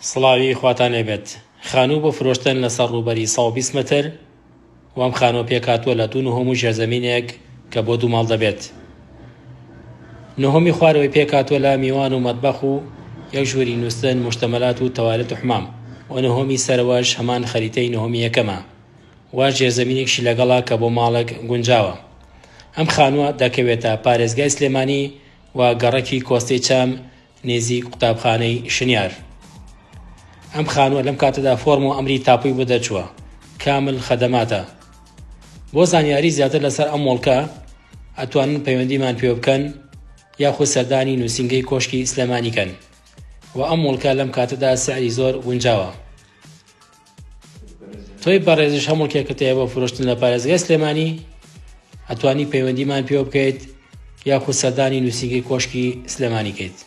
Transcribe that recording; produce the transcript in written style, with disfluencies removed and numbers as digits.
سڵاوی خواتان لێبێت. خانوو بۆ فرۆشتن لەسەر ڕووبەری 120 متر وام خانۆ پێکاتوە لە 2 نهۆم ژێرزەمینێک کە بۆ 2 ماڵ دەبێت. نهۆمی خوارەوەی پێکاتوە لە میوان و مەتبەخ و یەک ژووری نووستن مشتەمەلات و تەوالێت و حمام و نهۆمی سەرەوەش هەمان خەریتەی نهۆمی یەکەمە وا ژێرزەمینێکشی لەگەڵا کە بۆ ماڵێک گونجاوە. ئەم خانووە دەکەوێتە پارێزگای سلێمانی و گەڕەکی کۆستەی چام نێزیک قوتابخانەی شنیار. ئەم خانووە لەم کاتەدا فۆرم و ئەمری تاپوی بۆ دەرچووە، کامل خەدەماتە. بۆ زانیاری زیاتر لەسەر ئەم مۆڵکە ئەتوانن پەیوەندیمان پێ بکەن یاخود سەردانی نووسینگەی کۆشکی سلێمانیکەن و ئەم مۆڵکە لەم کاتەدا سعری زۆر گونجاوە. تۆی بەڕێزش هەم مۆڵکێکت هەیە بۆ فرۆشتن لە پارێزگای سلێمانی ئەتوانی پەیوەندیمان پێ بکەیت یاخود سەردانی نووسینگەی کۆشکی سلێمانی کەیت.